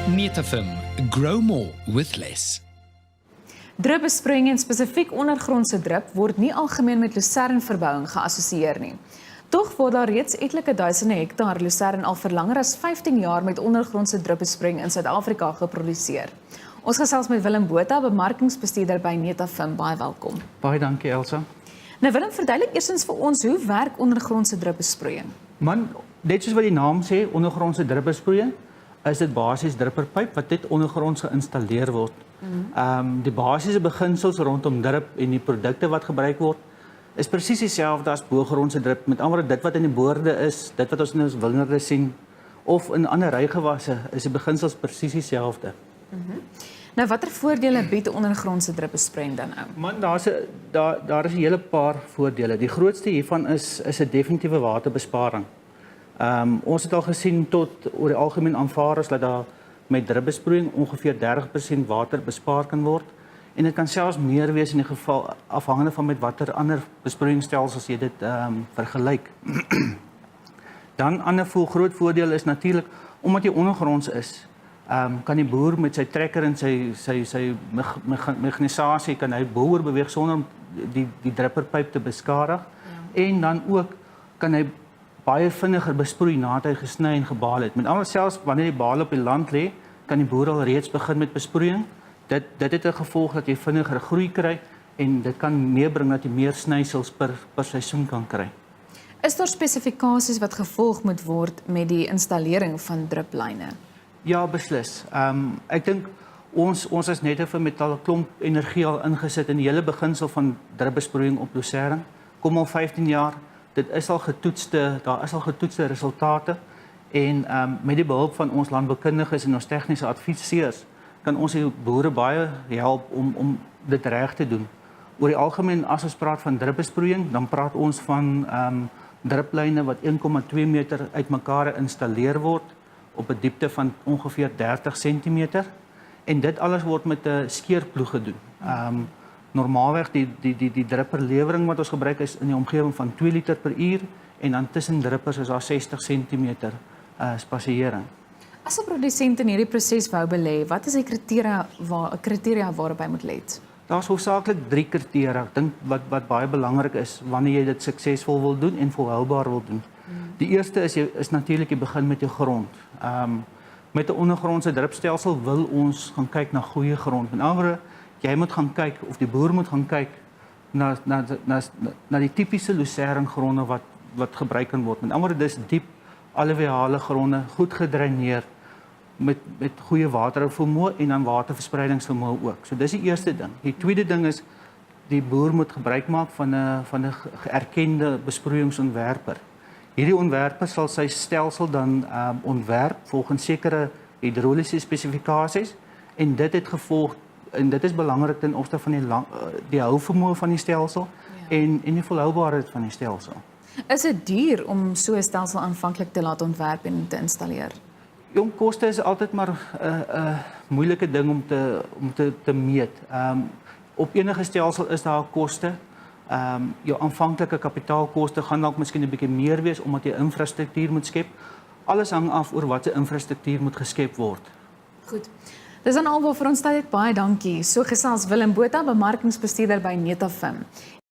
Netafim. Grow more with less. Drupbesproeiing en spesifiek ondergrondse drup word nie algemeen met lucernverbouing geassosieer nie. Tog word daar reeds etlike duisende hektaar lucern al vir langer as 15 jaar met ondergrondse drupbesproeiing in Suid-Afrika geproduseer. Ons gesels met Willem Botha, bemarkingsbestuurder by Netafim. Baie welkom. Baie dankie, Elsa. Nou Willem, verduidelik eerstens vir ons hoe werk ondergrondse drupbesproeiing? Man, net soos wat die naam sê, ondergrondse drupbesproeiing, is dit basies drupperpyp wat net ondergronds geïnstalleer word. Die basiese beginsels rondom drup en die produkte wat gebruik word, is presies dieselfde as boogrondse drup. Met ander woorde, dit wat in die boorde is, dit wat ons in ons wingerde sien, of in ander rygewasse, is die beginsels presies dieselfde. Nou watter voordele bied ondergrondse drupbesproeiing dan nou? Man, daar is 'n hele paar voordele. Die grootste hiervan is 'n definitiewe waterbesparing. Ons het al gesien tot oor die algemeen aanvaar is dat daar met drupbesproeiing ongeveer 30% water bespaar kan word. En dit kan selfs meer wees in die geval afhangende van met watter ander besproeiingsstelsels jy dit vergelyk. Dan ander groot voordeel is natuurlik omdat jy ondergronds is, kan die boer met sy trekker en sy mekanisasie kan hy boer beweeg sonder om die drupperpyp te beskadig. En dan ook kan hy baie vinniger besproei nadat hy gesny en gebaal het. Met ander selfs wanneer die bale op die land lê, kan die boer al reeds begin met besproeiing. Dit het 'n gevolg dat jy vinniger groei kry en dit kan meebring dat jy meer snysels per seisoen kan kry. Is daar spesifikasies wat gevolg moet word met die installering van druplyne? Ja, beslis. Ek dink ons is net effe met al 'n klomp energie al ingesit in die hele beginsel van drupbesproeiing op lucern. Kom al 15 jaar. Daar is al getoetste resultate en met die behulp van ons landboukundiges en ons tegniese adviseurs kan ons die boere baie help om dit reg te doen. Oor die algemeen as ons praat van drupbesproeiing, dan praat ons van druplyne wat 1,2 meter uitmekaar geïnstalleer word op 'n diepte van ongeveer 30 cm en dit alles word met 'n skeerploeg gedoen. Normaalweg die drupperlewering wat ons gebruik is in die omgewing van 2 liter per uur en dan tussen druppers is daar 60 cm spasiering. As 'n produsent in hierdie proses wou belê, wat is die kriteria waarop hy moet let? Daar's hoofsaaklik 3 kriteria. Ek dink wat baie belangrik is wanneer jy dit suksesvol wil doen en volhoubaar wil doen. Die eerste is natuurlik jy begin met jou grond. Met 'n ondergrondse drupstelsel wil ons gaan kyk na goeie grond. Met ander woorde, jy moet gaan kyk of die boer moet gaan kyk na die tipiese lucerne-gronde wat gebruik kan word. Met ander woorde, dis diep alluviale gronde, goed gedreineer met goeie watervermoë en dan waterverspreidingsvermoë ook. So dis die eerste ding. Die tweede ding is die boer moet gebruik maak van 'n geërkende besproeiingsontwerper. Hierdie ontwerper sal sy stelsel dan ontwerp volgens sekere hidroliese spesifikasies en dit het gevolg en dit is belangrik ten opsigte van die houvermoë van die stelsel en die volhoubaarheid van die stelsel. Is dit duur om so 'n stelsel aanvanklik te laat ontwerp en te installeer? Jong, koste is altyd maar 'n moeilike ding om te meet. Op enige stelsel is daar koste. Jou aanvanklike kapitaalkoste gaan dalk miskien 'n bietjie meer wees omdat jy infrastruktuur moet skep. Alles hang af oor watter infrastruktuur moet geskep word. Goed. Dis dan alwaar vir ons tyd. Baie dankie. So gesels Willem Botha, bemarkingsbestuurder by Netafim.